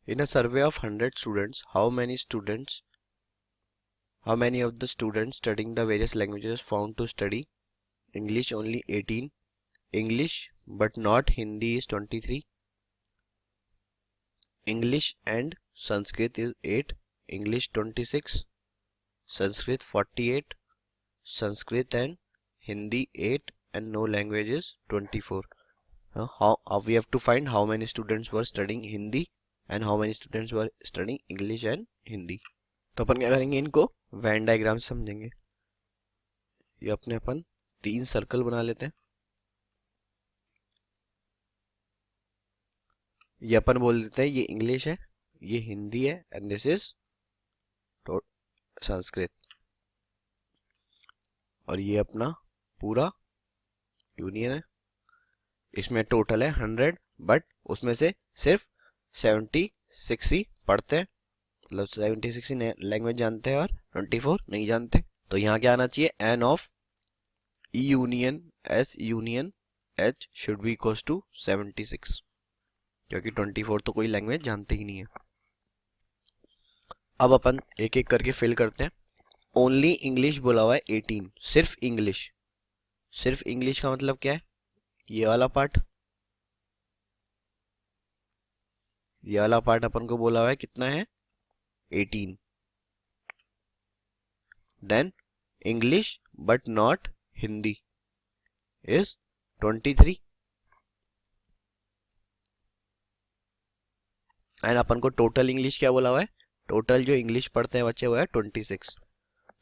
In a survey of 100 students, how many of the students studying the various languages found to study English only 18, English but not Hindi is 23, English and Sanskrit is 8, English 26, Sanskrit 48, Sanskrit and Hindi 8, and no language is 24. How we have to find how many students were studying Hindi and how many students were studying English and Hindi. तो अपन क्या करेंगे, इनको Venn diagram समझेंगे। ये अपने अपन 3 circle बना लेते हैं। ये अपन बोल देते हैं ये इंग्लिश है, ये हिंदी है, एंड दिस इज संस्कृत। और ये अपना पूरा यूनियन है। इसमें टोटल है 100, बट उसमें से सिर्फ 76 ही पढ़ते हैं, मतलब 76 ही लैंग्वेज जानते हैं और 24 नहीं जानते। तो यहाँ क्या आना चाहिए, N of E union S union H should be equals to 76, क्योंकि 24 तो कोई लैंग्वेज जानते ही नहीं है। अब अपन एक एक करके फिल करते हैं। ओनली इंग्लिश बोला हुआ है 18, सिर्फ इंग्लिश। सिर्फ इंग्लिश का मतलब क्या है, ये वाला पार्ट, ये वाला पार्ट अपन को बोला हुआ है कितना है 18। Then English but not Hindi is 23, and अपन को टोटल इंग्लिश क्या बोला हुआ है, टोटल जो इंग्लिश पढ़ते हैं बच्चे वो है 26।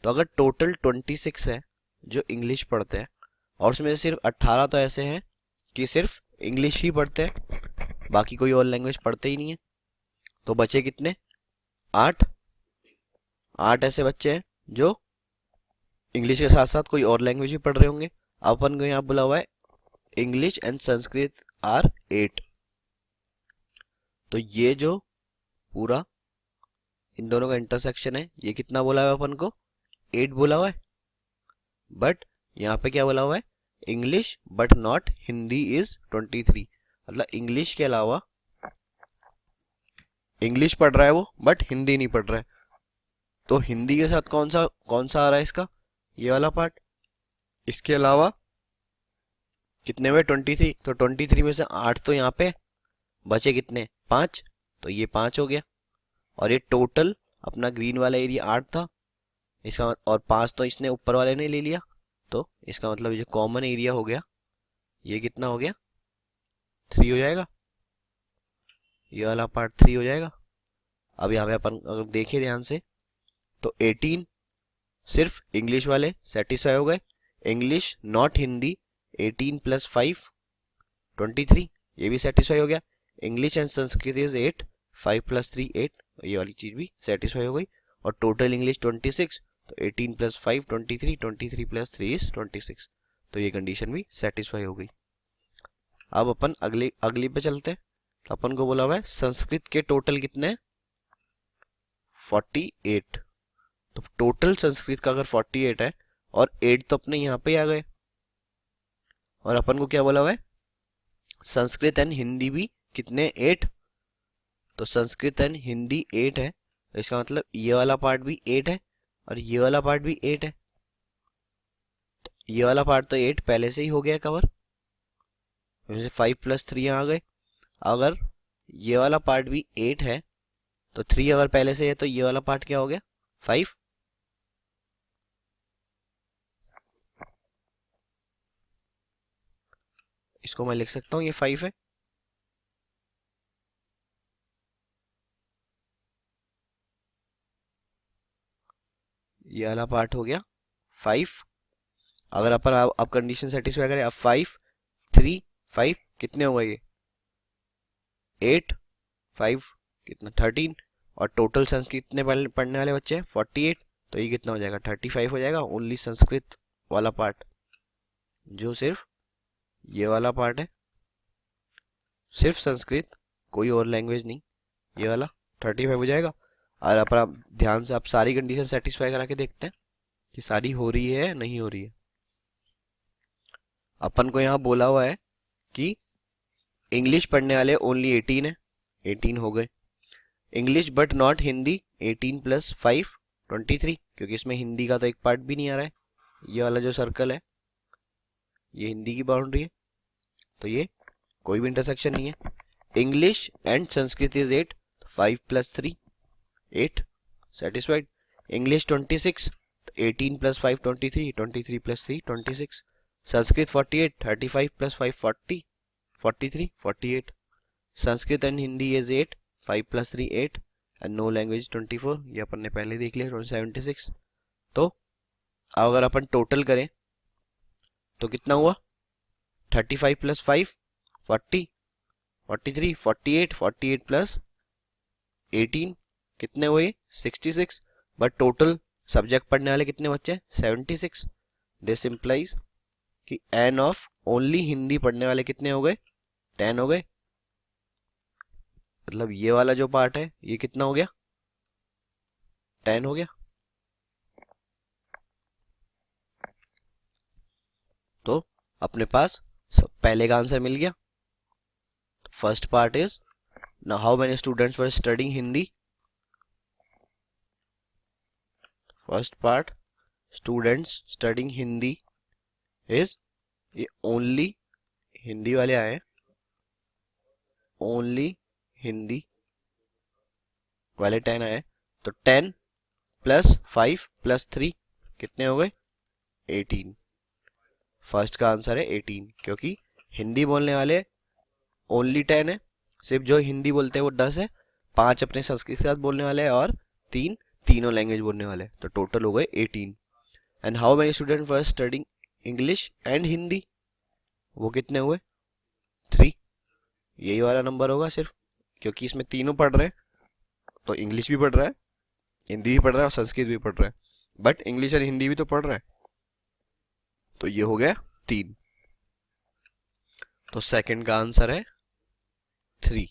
तो अगर टोटल 26 है जो इंग्लिश पढ़ते हैं और उसमें से सिर्फ 18 तो ऐसे हैं कि सिर्फ इंग्लिश ही पढ़ते हैं, बाकी कोई और लैंग्वेज पढ़ते ही नहीं है, तो बचे कितने 8 ऐसे बच्चे हैं जो इंग्लिश के साथ साथ कोई और लैंग्वेज भी पढ़ रहे होंगे। अपन को यहाँ बोला हुआ है इंग्लिश एंड संस्कृत आर 8। तो ये जो पूरा इन दोनों का इंटरसेक्शन है, ये कितना बोला हुआ है अपन को 8 बोला हुआ है, बट यहाँ पे क्या बोला हुआ है English but not Hindi is 23, मतलब इंग्लिश के अलावा इंग्लिश पढ़ रहा है वो बट हिंदी नहीं पढ़ रहा है। तो हिंदी के साथ कौन सा आ रहा है इसका, ये वाला पार्ट। इसके अलावा कितने में 23, तो 23 में से 8 तो यहाँ पे बचे कितने 5, तो ये 5 हो गया। और ये टोटल अपना ग्रीन वाला एरिया 8 था इसका, और 5 तो इसने ऊपर वाले ने ले लिया, तो इसका मतलब जो कॉमन एरिया हो गया ये कितना हो गया 3 हो जाएगा, ये वाला पार्ट 3 हो जाएगा। अब यहाँ पे अपन अगर देखें ध्यान से तो 18 सिर्फ इंग्लिश वाले सेटिस्फाई हो गए, इंग्लिश नॉट हिंदी 18 + 5 23, ये भी सेटिस्फाई हो गया। इंग्लिश एंड संस्कृत इज 8, 5 + 3 8, ये वाली चीज भी सेटिस्फाई हो गई। और टोटल इंग्लिश 26, तो 18 + 5 23, 23 + 3 इज 26, तो ये कंडीशन भी सेटिस्फाई हो गई। अब अपन अगली पे चलते हैं। तो अपन को बोला हुआ है संस्कृत के टोटल कितने हैं 48, तो टोटल संस्कृत का अगर 48 है और 8 तो अपने यहाँ पे आ गए, और अपन को क्या बोला हुआ है संस्कृत एंड हिंदी भी कितने 8, तो संस्कृत एंड हिंदी 8 है, तो इसका मतलब ये वाला पार्ट भी 8 है और ये वाला पार्ट भी 8 है। तो ये वाला पार्ट तो 8 पहले से ही हो गया कवर, 5 + 3 आ गए। अगर ये वाला पार्ट भी 8 है तो 3 अगर पहले से है तो ये वाला पार्ट क्या हो गया 5। इसको मैं लिख सकता हूँ ये 5 है। ये वाला पार्ट हो गया 5। अगर अपन अब कंडीशन सेटिस्फाई करें, अब 5 3 5 कितने हो गए ये 8 5 कितना 13, और टोटल संस्कृत कितने पढ़ने वाले बच्चे हैं 48, तो ये कितना हो जाएगा 35 हो जाएगा। ओनली संस्कृत वाला पार्ट जो सिर्फ ये वाला पार्ट है, सिर्फ संस्कृत कोई और लैंग्वेज नहीं, ये वाला 35 हो जाएगा। और अपन आप ध्यान से आप सारी कंडीशन सेटिस्फाई करा के देखते हैं कि सारी हो रही है नहीं हो रही है। अपन को यहाँ बोला हुआ है कि इंग्लिश पढ़ने वाले ओनली 18 है, 18 हो गए। इंग्लिश बट नॉट हिंदी 18 + 5 23, क्योंकि इसमें हिंदी का तो एक पार्ट भी नहीं आ रहा है। ये वाला जो सर्कल है ये हिंदी की बाउंड्री है, तो ये कोई भी इंटरसेक्शन नहीं है। English and Sanskrit is 8, 5 + 3 8, satisfied. English 26, 18 + 5 23, 23 + 3 26। Sanskrit 48, 35 + 5 40, 43 48। Sanskrit and Hindi is 8, 5 + 3 8 and no language 24, ये अपन ने पहले देख लिया 76। तो अगर अपन टोटल करें तो कितना हुआ, 35 + 5 40, 43 48, 48 + 18 कितने हुए 66। बट टोटल सब्जेक्ट पढ़ने वाले कितने बच्चे 76। दिस इंप्लाइज कि एन ऑफ ओनली हिंदी पढ़ने वाले कितने हो गए 10 हो गए। मतलब ये वाला जो पार्ट है ये कितना हो गया 10 हो गया। तो अपने पास पहले का आंसर मिल गया। First part is now how many students were studying Hindi. First part students studying Hindi is, ये ओनली हिंदी वाले आए, ओनली हिंदी वाले 10 आए, तो 10 + 5 + 3 कितने हो गए 18। फर्स्ट का आंसर है 18, क्योंकि हिंदी बोलने वाले ओनली 10 है, सिर्फ जो हिंदी बोलते हैं वो 10 है, 5 अपने संस्कृत के साथ बोलने वाले हैं और 3 तीनों लैंग्वेज बोलने वाले हैं, तो टोटल हो गए 18। And how many student were studying English and Hindi, वो कितने हुए 3। यही वाला नंबर होगा सिर्फ, क्योंकि इसमें तीनों पढ़ रहे हैं, तो इंग्लिश भी पढ़ रहा है, हिंदी भी पढ़ रहा है और संस्कृत भी पढ़ रहा है, बट इंग्लिश और हिंदी भी तो पढ़ रहा है, तो ये हो गया 3। तो सेकंड का आंसर है 3।